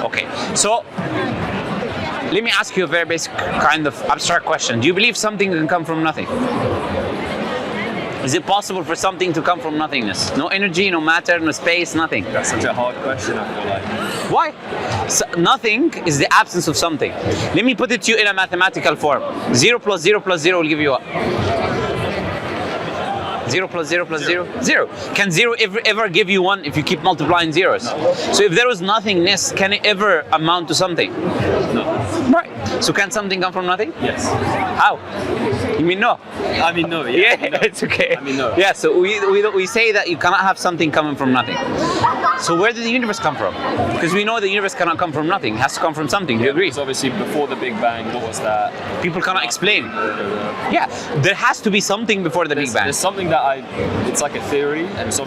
Okay, so let me ask you a very basic kind of abstract question. Do you believe something can come from nothing? Is it possible for something to come from nothingness? No energy, no matter, no space, nothing. That's such a hard question, I feel like. Why? So nothing is the absence of something. Let me put it to you in a mathematical form. 0 plus 0 plus 0 will give you what? 0 plus 0 plus 0? 0. Can 0 ever give you 1 if you keep multiplying zeros? No. So if there was nothingness, can it ever amount to something? No. Right. So can something come from nothing? Yes. How? You mean no? I mean no, Yeah, no. it's okay. I mean no. Yeah, so we say that you cannot have something coming from nothing. So where did the universe come from? Because we know the universe cannot come from nothing. It has to come from something. Do you agree? Because obviously before the Big Bang, what was that? People cannot explain. Yeah, there has to be something before the Big Bang. There's something that it's like a theory, and it's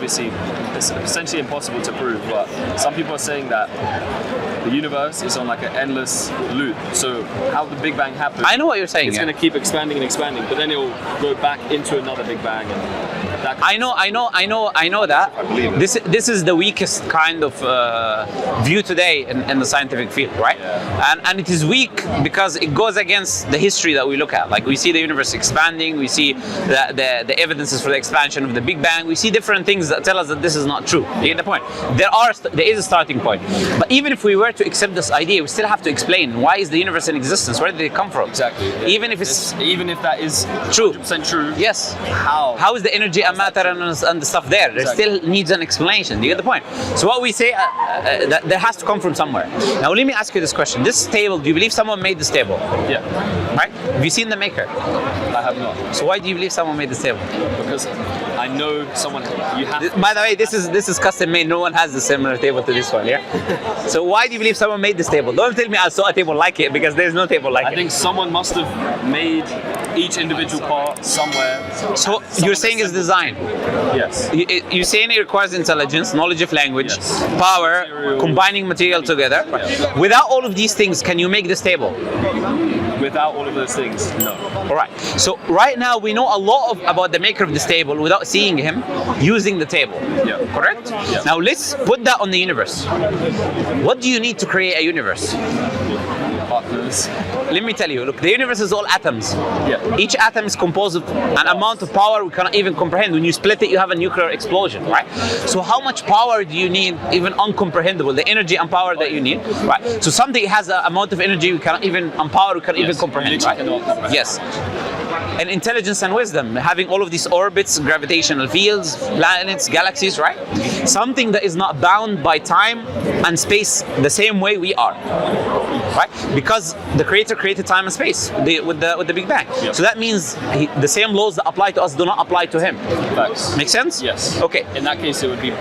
essentially impossible to prove, but some people are saying that the universe is on like an endless loop. So how the Big Bang happened, I know what you're saying. It's going to keep expanding and expanding, but then it will go back into another Big Bang. And that I know that. I believe it. This is the weakest kind of view today in the scientific field, right? Yeah. And it is weak because it goes against the history that we look at. Like we see the universe expanding, we see the evidences for the expansion of the Big Bang, we see different things that tell us that this is not true. You get the point? There is a starting point. But even if we were to accept this idea, we still have to explain why is the universe in existence? Where did it come from? Exactly. Yeah. Even if even if that is true, 100% true. yes. How is the energy and matter and the stuff there? There still needs an explanation. Do you get the point? So what we say that there has to come from somewhere. Now let me ask you this question: this table, do you believe someone made this table? Yeah. Right? Have you seen the maker? I have not. So why do you believe someone made this table? Because I know someone. You have. By the way, this is custom made. No one has a similar table to this one. Yeah. So why do you believe someone made this table? Don't tell me I saw a table like it, because there's no table like it. I think someone must have made each individual part somewhere. So you're saying it's design? Yes. You're saying it requires intelligence, knowledge of language, Yes. power, Material. combining material together. Yeah. Without all of these things, can you make this table? Without all of those things, no. All right. So right now we know a lot about the maker of this table without seeing him using the table. Yeah. Correct? Yeah. Now let's put that on the universe. What do you need to create a universe? Partners. Let me tell you. Look, the universe is all atoms. Yeah. Each atom is composed of an amount of power we cannot even comprehend. When you split it, you have a nuclear explosion, right? So how much power do you need, even uncomprehendable, the energy and power that you need, right? So something has an amount of energy we cannot even, and power we cannot even comprehend, right? Yes. And intelligence and wisdom, having all of these orbits, gravitational fields, planets, galaxies, right? Something that is not bound by time and space the same way we are, right? Because the Creator created time and space with the Big Bang. Yep. So that means the same laws that apply to us do not apply to him. Facts. Make sense? Yes. Okay. In that case, it would be.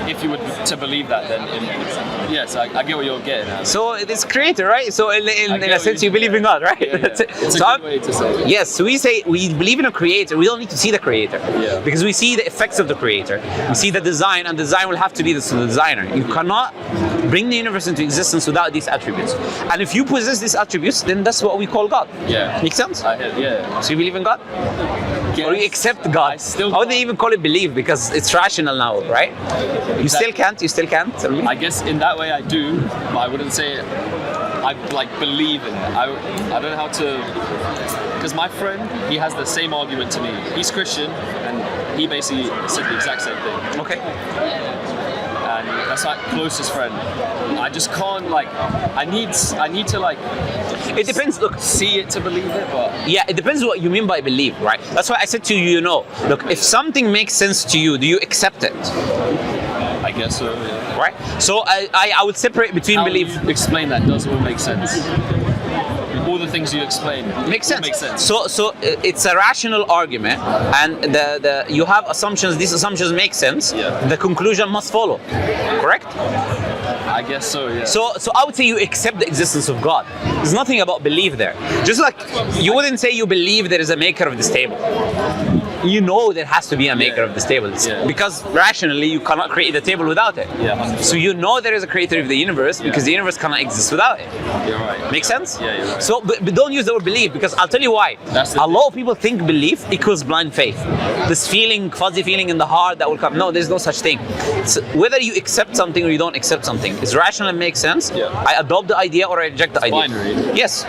If you were to believe that, then yes, I get what you're getting at. So it's Creator, right? So in get a what sense, you you believe in God, right? Yeah, yeah. That's it. It's So a good way to say it. yes, so we say we believe in a Creator. We don't need to see the Creator, Yeah. because we see the effects of the Creator. We see the design, and design will have to be the designer. You cannot bring the universe into existence without these attributes. And if you possess these attributes, then that's what we call God. Yeah. Make sense? Yeah. So you believe in God? Or you accept God? I still How would they even call it believe? Because it's rational now, right? You still can't. Tell me. I guess in that way I do, but I wouldn't say I like believe in it. I don't know how to, because my friend, he has the same argument to me. He's Christian, and he basically said the exact same thing. Okay. And that's my closest friend. I just can't I need to It depends. Look, see it to believe it, but yeah, it depends what you mean by believe, right? That's why I said to you, look, if something makes sense to you, do you accept it? I guess so. Yeah. Right? So I would separate between How belief. you explain that does all make sense. All the things you explain Makes sense. Makes sense. So it's a rational argument, and you have assumptions. These assumptions make sense. Yeah. The conclusion must follow. Correct? I guess so. Yeah. So I would say you accept the existence of God. There's nothing about belief there. Just like you wouldn't say you believe there is a maker of this table. you know there has to be a maker of this table. Because rationally you cannot create the table without it. Yeah, 100%. So you know there is a creator of the universe because the universe cannot exist without it. You're right. Make sense? Yeah, you're right. So, but don't use the word belief, because I'll tell you why. A lot of people think belief equals blind faith. This feeling, fuzzy feeling in the heart that will come. No, there's no such thing. So whether you accept something or you don't accept something, it's rational and makes sense. I adopt the idea or I reject the idea. Binary. Yes.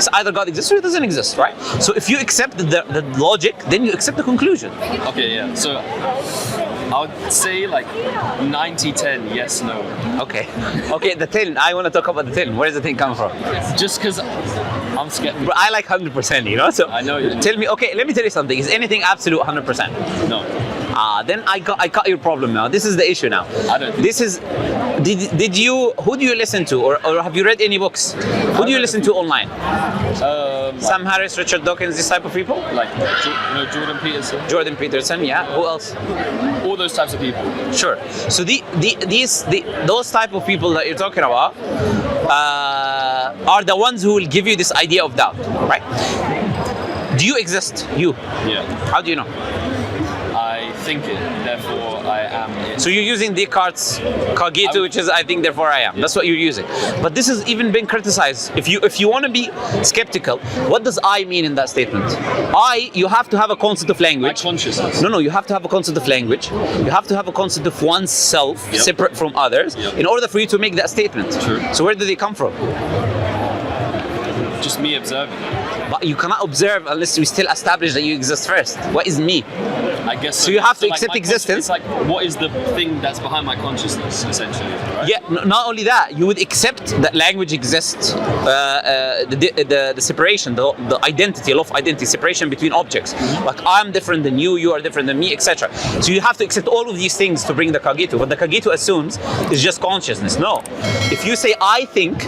So either God exists or it doesn't exist, right? So if you accept the logic, then you accept the conclusion. Okay, yeah. So I would say like 90-10, yes, no. Okay. Okay, the 10. I want to talk about the 10. Where does the 10 come from? Just because I'm scared. But I like 100%, you know? So I know you do. Tell me, okay, let me tell you something. Is anything absolute 100%? No. Then I got your problem now. This is the issue now. I don't think This is, did you, who do you listen to? Or have you read any books? Who do you listen to online? Sam Harris, Richard Dawkins, this type of people? Like, Jordan Peterson. Jordan Peterson, yeah. Who else? All those types of people. Sure. So those type of people that you're talking about are the ones who will give you this idea of doubt, right? Do you exist? You? Yeah. How do you know? I think it, therefore I am it. So you're using Descartes' cogito, which is I think, therefore I am. That's what you're using. But this has even been criticized. If you want to be skeptical, what does I mean in that statement? You have to have a concept of language. My consciousness. No, you have to have a concept of language. You have to have a concept of oneself, separate from others, in order for you to make that statement. True. So where do they come from? Just me observing. But you cannot observe unless we still establish that you exist first. What is me? I guess so. You have to like accept existence. It's like, what is the thing that's behind my consciousness, essentially, right? Yeah, not only that, you would accept that language exists, the separation, the identity, love identity, separation between objects. Like I'm different than you are different than me, etc. So you have to accept all of these things to bring the cogito. What the cogito assumes is just consciousness. No. If you say I think,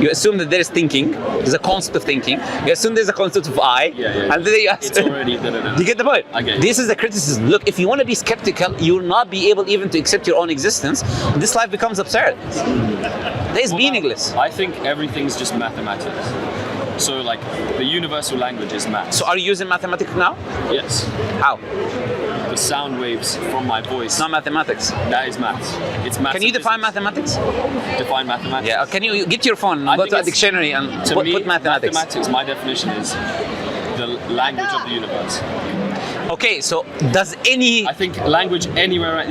you assume that there is thinking, there's a concept of thinking, you assume there's a concept of I, and then you it's already do you get the point? Okay. This is the criticism. Look, if you want to be skeptical, you will not be able even to accept your own existence. This life becomes absurd. That is meaningless. I think everything's just mathematics. So like the universal language is math. So are you using mathematics now? Yes. How? The sound waves from my voice. It's not mathematics. That is maths. It's maths. Can you define mathematics? Define mathematics? Yeah. Can you get your phone, go to a dictionary and put mathematics? Mathematics, my definition is the language of the universe. Okay, so does any... I think language anywhere,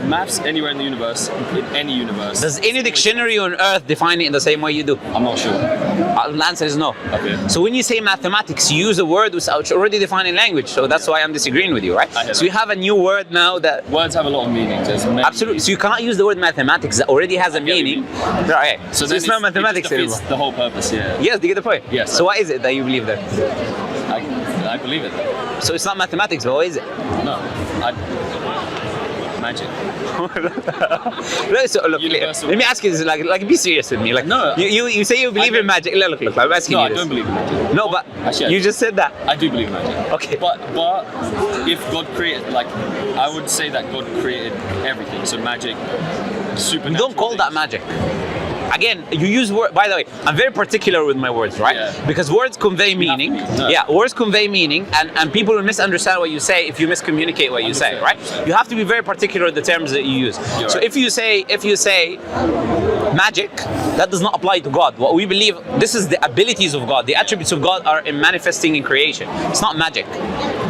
maths anywhere in the universe, in any universe. Does any dictionary on earth define it in the same way you do? I'm not sure. The answer is no. Okay. So when you say mathematics, you use a word without already defining language. So that's why I'm disagreeing with you, right? So you have a new word now that... Words have a lot of meanings. Absolutely. So you cannot use the word mathematics that already has a meaning. Right. So it's not mathematics anymore. It's the whole purpose, yeah. Yes, do you get the point? Yes. So why is it that you believe that? I believe it. So it's not mathematics, but what is it? No. Magic. So, look, let me ask you this, like be serious with me. Like, no. You say you believe in magic. Look, I'm asking you this. No, I don't believe in magic. No, but actually, you just said that. I do believe in magic. Okay. But if God created, I would say that God created everything. So magic, supernatural. Don't call that magic. Again, you use word. By the way, I'm very particular with my words, right? Yeah. Because words convey meaning. No. Yeah, words convey meaning, and people will misunderstand what you say if you miscommunicate what you say, right? You have to be very particular with the terms that you use. So if you say magic, that does not apply to God. What we believe, this is the abilities of God. The attributes of God are in manifesting in creation. It's not magic.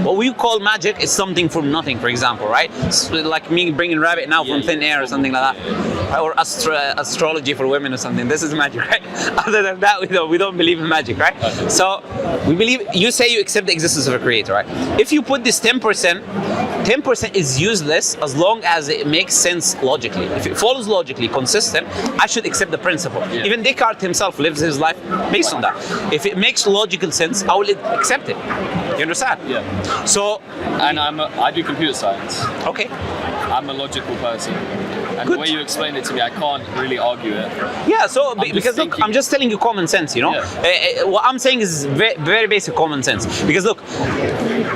What we call magic is something from nothing, for example, right? It's like me bringing rabbit now from thin air or something like that. Or astrology for women or something. This is magic, right? Other than that, we don't believe in magic, right? Okay. So we believe, you say you accept the existence of a creator, right? If you put this 10% is useless as long as it makes sense logically. If it follows logically, consistent, I should accept the principle. Yeah. Even Descartes himself lives his life based on that. If it makes logical sense, I will accept it. You understand? Yeah. So, and I do computer science. Okay. I'm a logical person. And Good. the way you explain it to me, I can't really argue it. Yeah, so because look, I'm just telling you common sense, you know. Yeah. What I'm saying is very, very basic common sense. Because look,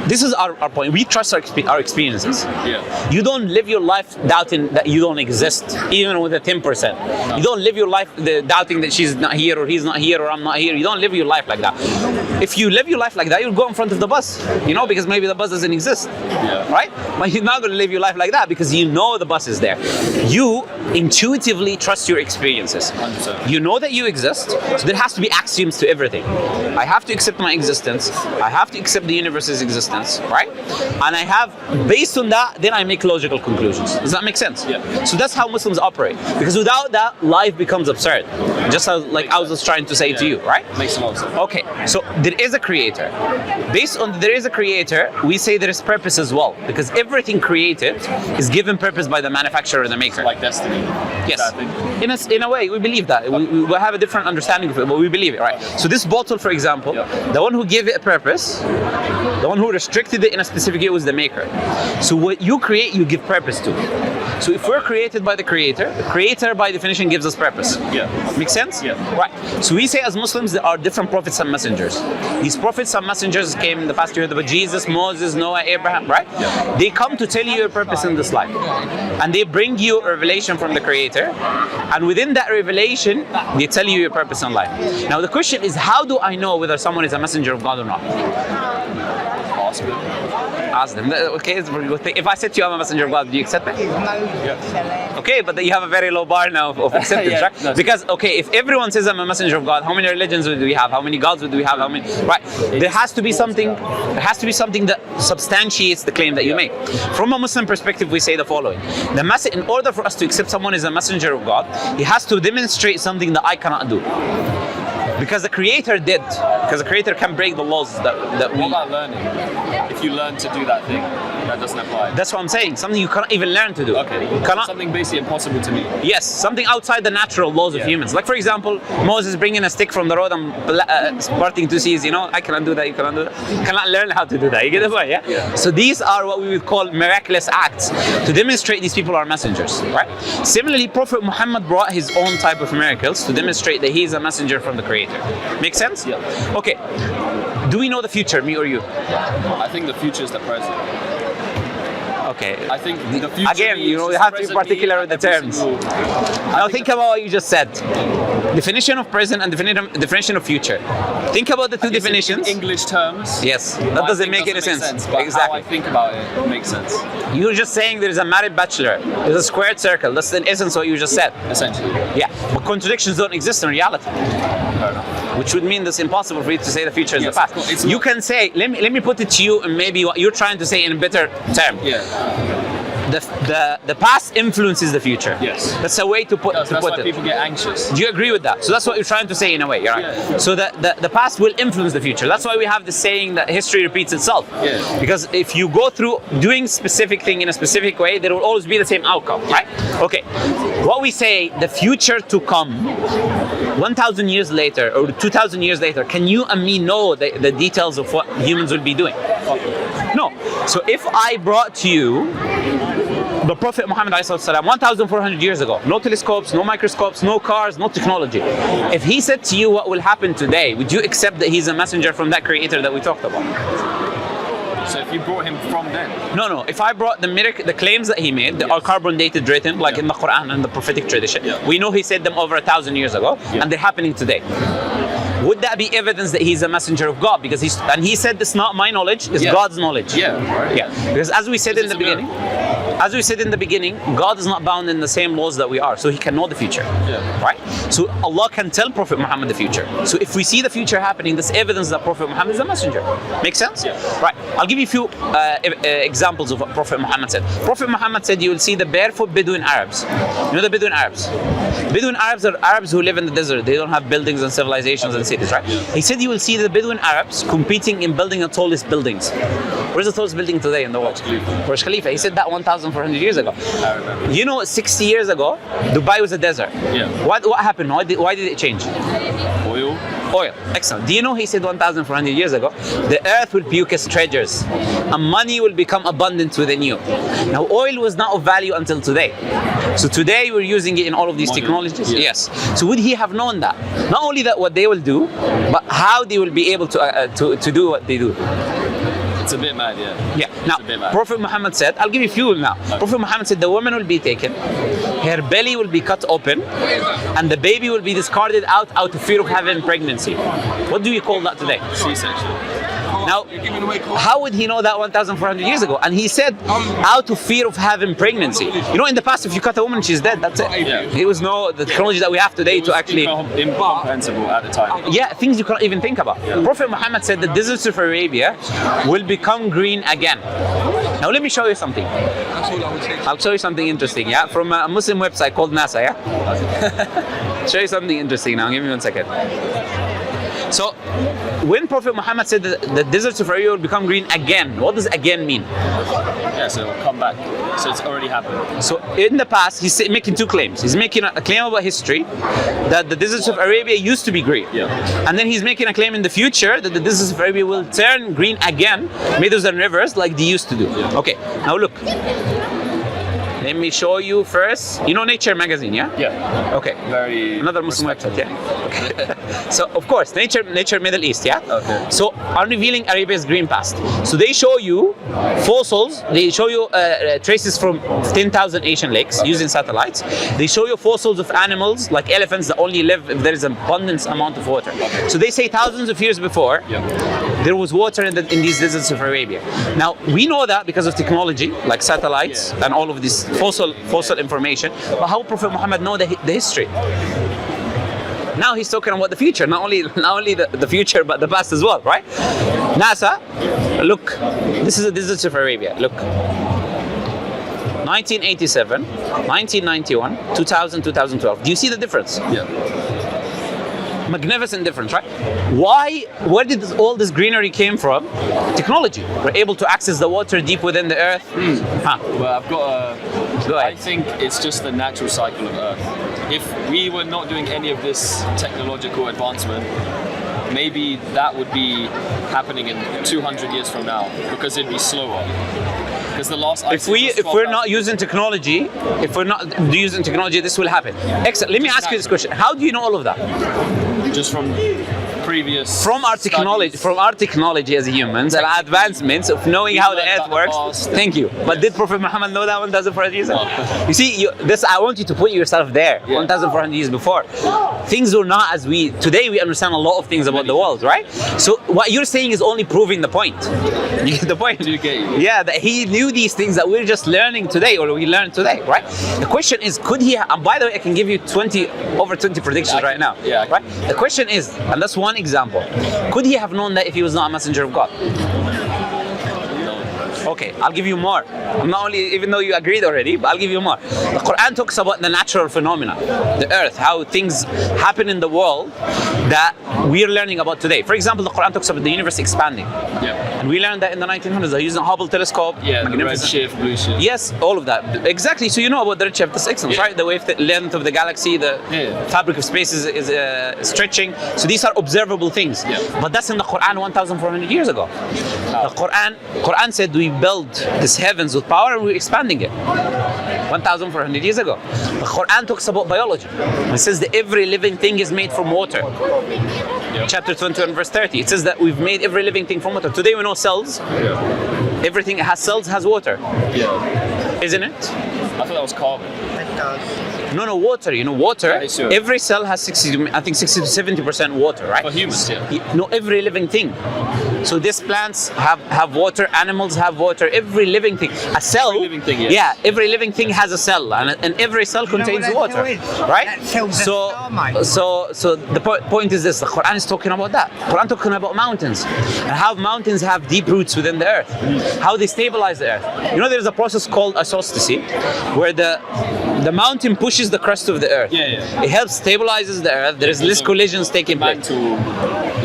This is our point. We trust our experiences. Yeah. You don't live your life doubting that you don't exist, even with a 10%. You don't live your life doubting that she's not here or he's not here or I'm not here. You don't live your life like that. If you live your life like that, you'll go in front of the bus, because maybe the bus doesn't exist. Yeah. Right? But you're not going to live your life like that because you know the bus is there. You intuitively trust your experiences. 100%. You know that you exist, so there has to be axioms to everything. I have to accept my existence. I have to accept the universe's existence, right? And I have, based on that, then I make logical conclusions. Does that make sense? Yeah. So that's how Muslims operate. Because without that, life becomes absurd. Just as I was just trying to say to you, right? Makes a lot of sense. Okay, so there is a creator. Based on there is a creator, we say there is purpose as well. Because everything created is given purpose by the manufacturer and the maker. Like destiny. Yes. In a way, we believe that. We have a different understanding of it, but we believe it, right? So this bottle, for example, the one who gave it a purpose, the one who restricted it in a specific way was the maker. So what you create, you give purpose to. So if we're created by the creator by definition gives us purpose. Yeah. Make sense? Yeah. Right. So we say as Muslims there are different prophets and messengers. These prophets and messengers came in the past. You heard about Jesus, Moses, Noah, Abraham, right? Yeah. They come to tell you your purpose in this life. And they bring you a revelation from the creator. And within that revelation, they tell you your purpose in life. Now the question is, how do I know whether someone is a messenger of God or not? Ask them. Ask them. Okay, if I said to you I'm a messenger of God, do you accept it? Yeah. Okay, but you have a very low bar now of acceptance, Yeah, right? that's Because, okay, if everyone says I'm a messenger of God, how many religions would we have? How many gods would we have? How many? Right. There has to be something that substantiates the claim that you make. From a Muslim perspective, we say the following. In order for us to accept someone as a messenger of God, he has to demonstrate something that I cannot do. Because the creator did. Because the creator can break the laws that we... What about learning? If you learn to do that thing, that doesn't apply. That's what I'm saying. Something you cannot even learn to do. Okay. Something basically impossible to me. Yes, something outside the natural laws of humans. Like for example, Moses bringing a stick from the road and parting two seas, I cannot do that, you cannot do that. You cannot learn how to do that, you get the point, yeah? Yeah. So these are what we would call miraculous acts to demonstrate these people are messengers, right? Similarly, Prophet Muhammad brought his own type of miracles to demonstrate that he is a messenger from the Creator. Make sense? Yeah. Okay. Do we know the future, me or you? I think the future is the present. Okay. I think the future again, means you have to be particular with the terms. Now think about what you just said. Definition of present and definition of future. Think about the two definitions. In English terms. Yes, that doesn't make any sense. But Exactly. how I think about it makes sense. You're just saying there is a married bachelor. There's a squared circle. That's in essence what you just said. Essentially. Yeah, but contradictions don't exist in reality. Fair enough. Which would mean it's impossible for you to say the future is Yes, the of course. past. It's You not- can say, let me put it to you, and maybe what you're trying to say in a better term. Yeah. The past influences the future. Yes. That's a way to put That's why it. people get anxious. Do you agree with that? So that's what you're trying to say in a way, right? Yeah. So the past will influence the future. That's why we have the saying that history repeats itself. Yeah. Because if you go through doing specific thing in a specific way, there will always be the same outcome, right? Okay. What we say, the future to come, 1,000 years later or 2,000 years later, can you and me know the details of what humans will be doing? No. So if I brought to you the Prophet Muhammad 1,400 years ago, no telescopes, no microscopes, no cars, no technology. If he said to you what will happen today, would you accept that he's a messenger from that creator that we talked about? So if you brought him from then. No. If I brought the claims that he made, that are carbon dated written, like in the Quran and the prophetic tradition, we know he said them over 1,000 years ago, and they're happening today. Would that be evidence that he's a messenger of God? Because he said this not my knowledge, it's God's knowledge. Yeah. Right. Yeah. Because as we said in the beginning, God is not bound in the same laws that we are, so he can know the future. Yeah. Right? So Allah can tell Prophet Muhammad the future. So if we see the future happening, that's evidence that Prophet Muhammad is a messenger. Make sense? Yeah. Right. I'll give you a few examples of what Prophet Muhammad said. Prophet Muhammad said you will see the barefoot Bedouin Arabs. You know the Bedouin Arabs? Bedouin Arabs are Arabs who live in the desert. They don't have buildings and civilizations and cities, right? He said you will see the Bedouin Arabs competing in building the tallest buildings. Where's the tallest building today in the world? Burj Khalifa. He said that 1,400 years ago. I remember. You know, 60 years ago, Dubai was a desert. Yeah. What happened? Why did it change? Oil. Oil. Excellent. Do you know he said 1,400 years ago, the earth will puke its treasures and money will become abundant within you. Now, oil was not of value until today. So today we're using it in all of these technologies. Yeah. Yes. So would he have known that? Not only that what they will do, but how they will be able to do what they do. It's a bit mad, yeah. Yeah. Now, It's a bit mad. Prophet Muhammad said, I'll give you fuel now. Prophet Muhammad said the woman will be taken, her belly will be cut open, and the baby will be discarded out of fear of having pregnancy. What do you call that today? C-section. Now, how would he know that 1,400 years ago? And he said, out of fear of having pregnancy. You know, in the past, if you cut a woman, she's dead. That's it. Yeah. There was no the technology that we have today to actually. Incomprehensible at the time. Yeah, things you can't even think about. Prophet Muhammad said the deserts of Arabia will become green again. Now let me show you something. I'll show you something interesting, yeah? From a Muslim website called NASA, yeah? Show you something interesting now, give me 1 second. So, when Prophet Muhammad said that the deserts of Arabia will become green again, what does again mean? Yeah, so it'll come back. So it's already happened. So in the past, he's making two claims. He's making a claim about history, that the deserts of Arabia used to be green. Yeah. And then he's making a claim in the future that the deserts of Arabia will turn green again, meadows and rivers like they used to do. Yeah. Okay, now look. Let me show you first. You know Nature magazine, yeah? Yeah. Okay. Very Another Muslim website, yeah? Okay. So, of course, Nature Middle East, yeah? Okay. So, are revealing Arabia's green past. So, they show you fossils, they show you traces from 10,000 Asian lakes using satellites. They show you fossils of animals like elephants that only live if there is an abundance amount of water. So, they say thousands of years before, there was water in these deserts of Arabia. Now, we know that because of technology, like satellites and all of this fossil information. But how Prophet Muhammad know the history? Now he's talking about the future, not only the future, but the past as well, right? NASA, look, this is the deserts of Arabia. Look, 1987, 1991, 2000, 2012. Do you see the difference? Yeah. Magnificent difference, right? Where did all this greenery came from? Technology. We're able to access the water deep within the earth. Huh. Well, I've got Go ahead. I think it's just the natural cycle of Earth. If we were not doing any of this technological advancement, maybe that would be happening in 200 years from now, because it'd be slower. Because the last If we're not using technology, this will happen. Excellent. Let me ask you this question: how do you know all of that? just from previous from our technology as humans and advancements of knowing how the earth works. Thank you. But did Prophet Muhammad know that 1,400 years ago? You see, I want you to put yourself there. 1,400 years before, things were not as today. We understand a lot of things about the world, right? So what you're saying is only proving the point. You get the point? Yeah, that he knew these things that we're just learning today, or we learned today, right? The question is, could he? And by the way, I can give you over 20 predictions right now. Yeah. Right. The question is, and that's one example. Could he have known that if he was not a messenger of God? Okay, I'll give you more. I'm not only, even though you agreed already, but I'll give you more. The Quran talks about the natural phenomena, the earth, how things happen in the world that we're learning about today. For example, the Quran talks about the universe expanding. Yeah. And we learned that in the 1900s. They're using Hubble telescope. Yeah, the red shift, blue shift. Yes, all of that. Exactly. So you know about the redshift. That's excellent, right? The length of the galaxy, the fabric of space is stretching. So these are observable things. Yeah. But that's in the Quran 1,400 years ago. The Quran said we build this heavens with power and we're expanding it. 1,400 years ago. The Quran talks about biology. It says that every living thing is made from water. Yep. Chapter 21, verse 30. It says that we've made every living thing from water. Today we know cells. Yeah. Everything that has cells has water. Yeah. Isn't it? I thought that was carbon. It does. No, water. You know, water. Yeah, sure. Every cell has 60 to 70% water, right? For humans, No, every living thing. So these plants have water, animals have water, every living thing. A cell, every living thing, yes. Yeah, every living thing has a cell, and every cell contains water, right? So the point is this: the Quran is talking about that. The Quran is talking about mountains, and how mountains have deep roots within the earth, how they stabilize the earth. You know, there's a process called isostasy, where the mountain pushes the crust of the earth. Yeah. It helps stabilizes the earth. There is less collisions taking place.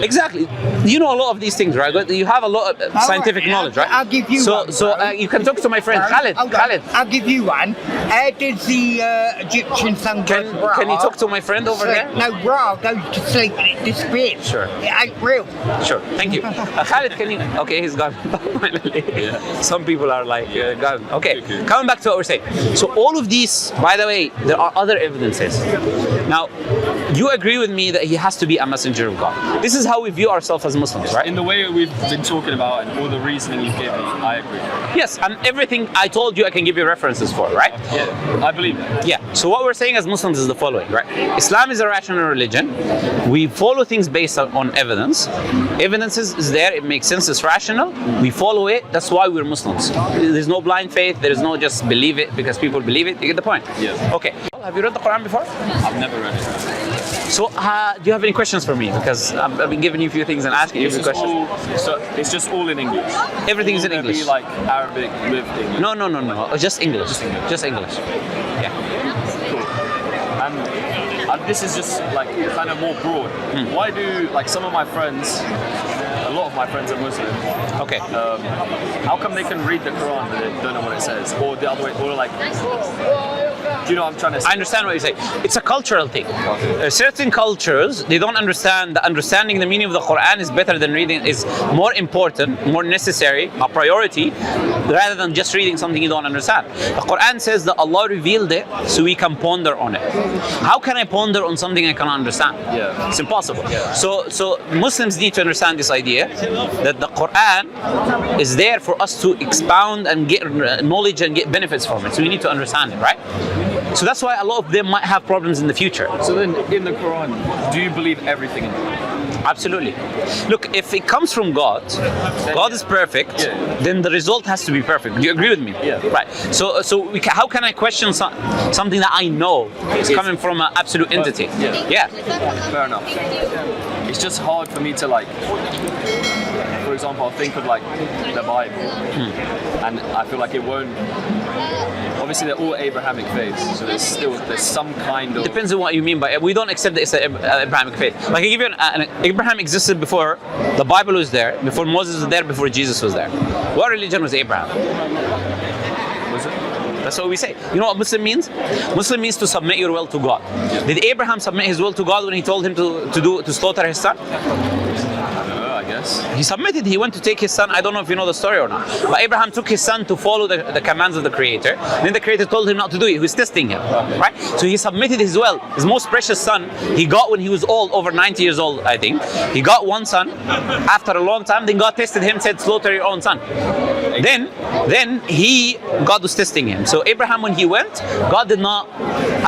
Exactly. You know a lot of these things, right? You have a lot of scientific knowledge, right? I'll give you one. So you can talk to my friend Khalid. Khalid. I'll give you one. How does the Egyptian sun go to Ra? Can you talk to my friend over there? No, Ra goes to sleep and it disappears. Sure. It ain't real. Sure. Thank you. Khalid, can you? Okay, he's gone. Finally. Yeah. Some people are like gone. Okay. Coming back to what we're saying. So all of these, by the way, there are other evidences. Now, you agree with me that he has to be a messenger of God. This is how we view ourselves as Muslims, right? In the way we've been talking about and all the reasoning you've given me, I agree. Yes, and everything I told you I can give you references for, right? Yeah, I believe that. Yeah, so what we're saying as Muslims is the following, right? Islam is a rational religion. We follow things based on evidence. Evidence is there, it makes sense, it's rational. We follow it, that's why we're Muslims. There's no blind faith, there is no just believe it because people believe it. You get the point? Yeah. Okay. Well, have you read the Quran before? I've never read it. So, do you have any questions for me? Because I've been giving you a few things and asking you a few questions. So it's just all in English? Everything is in Will there English. be like Arabic with English? No. Just English. Just English. Yeah. Cool. And this is just like kind of more broad. Why do like some of my friends, a lot of my friends are Muslim. Okay. How come they can read the Quran but they don't know what it says? Or the other way, or like, do you know what I'm trying to say? I understand what you're saying. It's a cultural thing. Certain cultures, they don't understand that understanding the meaning of the Quran is better than reading, is more important, more necessary, a priority, rather than just reading something you don't understand. The Quran says that Allah revealed it so we can ponder on it. How can I ponder on something I cannot understand? Yeah. It's impossible. Yeah. So Muslims need to understand this idea that the Quran is there for us to expound and get knowledge and get benefits from it. So we need to understand it, right? So that's why a lot of them might have problems in the future. So then in the Quran, do you believe everything in it? Absolutely. Look, if it comes from God, God is perfect, then the result has to be perfect. Do you agree with me? Yeah. Right. So how can I question something that I know is coming from an absolute entity? Yeah. Fair enough. It's just hard for me to like, for example, I'll think of like the Bible, and I feel like it won't. Obviously, they're all Abrahamic faiths, so there's some kind of. Depends on what you mean by it. We don't accept that it's an Abrahamic faith. Like I give you Abraham existed before the Bible was there, before Moses was there, before Jesus was there. What religion was Abraham? Was it? That's what we say. You know what Muslim means? Muslim means to submit your will to God. Did Abraham submit his will to God when he told him to slaughter his son? I guess. He submitted. He went to take his son. I don't know if you know the story or not. But Abraham took his son to follow the commands of the Creator. Then the Creator told him not to do it. He was testing him, right? So he submitted his will. His most precious son, he got when he was old, over 90 years old, I think. He got one son. After a long time, then God tested him, said, slaughter your own son. Then God was testing him. So Abraham, when he went, God did not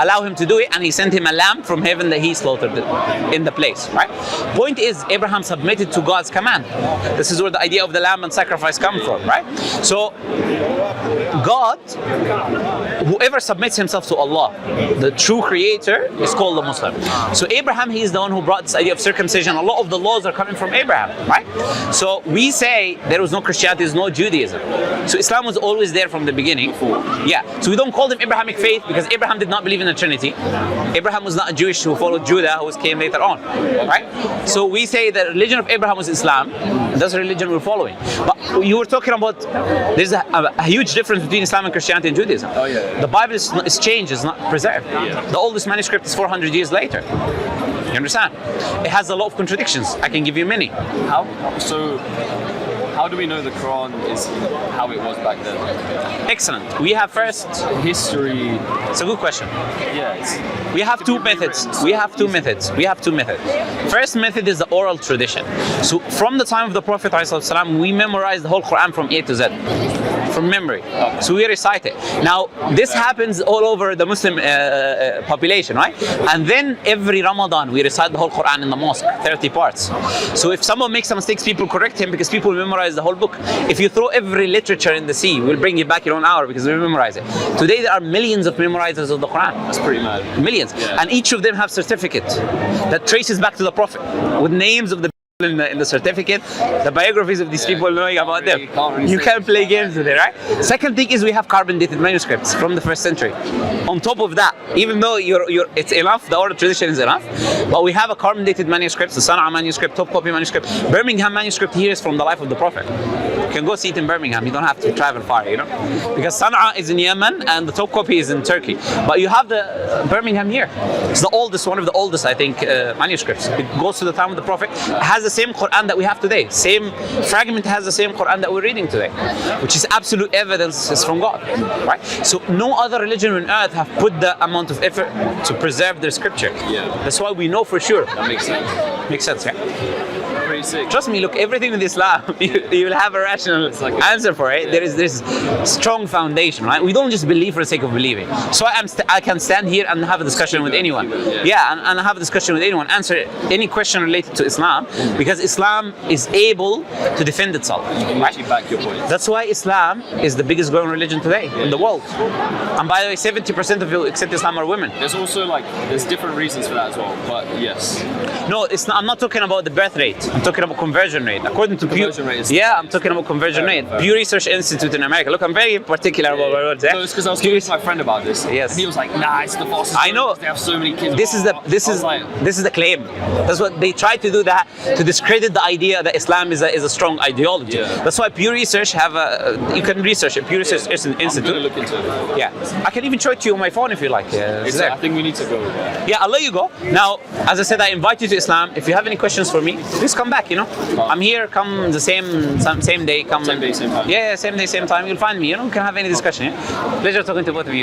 allow him to do it, and he sent him a lamb from heaven that he slaughtered in the place, right? Point is, Abraham submitted to God's command. This is where the idea of the lamb and sacrifice come from, right? So God, whoever submits himself to Allah, the true creator, is called a Muslim. So Abraham, he is the one who brought this idea of circumcision. A lot of the laws are coming from Abraham, right? So we say there was no Christianity, there's no Judaism. So Islam was always there from the beginning. Yeah. So we don't call them Abrahamic faith because Abraham did not believe in the Trinity. Abraham was not a Jewish who followed Judah, who came later on, right? So we say the religion of Abraham was Islam. That's the religion we're following. But you were talking about there's a huge difference between Islam and Christianity and Judaism. Oh yeah. The Bible is changed, it's not preserved. Yeah. The oldest manuscript is 400 years later. You understand? It has a lot of contradictions. I can give you many. How do we know the Quran is how it was back then? Excellent. We have first. History. It's a good question. Yeah. We have two methods. We have two methods. First method is the oral tradition. So from the time of the Prophet ﷺ, we memorize the whole Quran from A to Z, from memory. So we recite it. Now this happens all over the Muslim population, right? And then every Ramadan we recite the whole Quran in the mosque, 30 parts. So if someone makes some mistakes, people correct him because people memorize the whole book. If you throw every literature in the sea, we'll bring it back in 1 hour because we memorize it. Today there are millions of memorizers of the Quran. That's pretty mad. Millions. Yeah. And each of them have certificate that traces back to the Prophet with names of the people in the certificate, the biographies of these people knowing about them. You can't play games with it, right? Second thing is we have carbon dated manuscripts from the 1st century. On top of that, even though it's enough, the oral tradition is enough, but we have a carbon dated manuscript, the Sana'a manuscript, top copy manuscript. Birmingham manuscript here is from the life of the Prophet. You can go see it in Birmingham. You don't have to travel far, because Sana'a is in Yemen and the top copy is in Turkey. But you have the Birmingham here. It's the oldest, one of the oldest, I think, manuscripts. It goes to the time of the Prophet. It has the same Quran that we have today. Same fragment has the same Quran that we're reading today, which is absolute evidence is from God, right? So no other religion on earth have put the amount of effort to preserve their scripture. Yeah. That's why we know for sure. That makes sense. Makes sense, yeah? Pretty sick. Trust me, look, everything in Islam, you will have a rational answer for it. There is this strong foundation, right? We don't just believe for the sake of believing. So I can stand here and have a discussion with anyone. Yeah, and have a discussion with anyone, answer any question related to Islam, because Islam is able to defend itself. You can actually back your point. That's why Islam is the biggest growing religion today in the world. And by the way, 70% of people accept Islam are women. There's also there's different reasons for that as well, but yes. No, it's not, I'm not talking about the birth rate. I'm talking about conversion rate. According to Pew, I'm talking about conversion rate. Pew Research Institute in America. Look, I'm very particular about my words. No, it's because I was talking to my friend about this. Yes. And he was like, nah, it's the fastest. I know. They have so many kids. This is the claim. That's what they try to do, that to discredit the idea that Islam is a strong ideology. Yeah. That's why Pew Research have you can research it. Pew Research Institute. I'm gonna look into it. Yeah, I can even show it to you on my phone if you like. I think we need to go. Yeah, I'll let you go. Now, as I said, I invite you to Islam. If you have any questions for me, please come back. I'm here. Come the same day. Come same day, same time. Yeah, same day, same time. You'll find me. We can have any discussion. Yeah? Pleasure talking to both of you.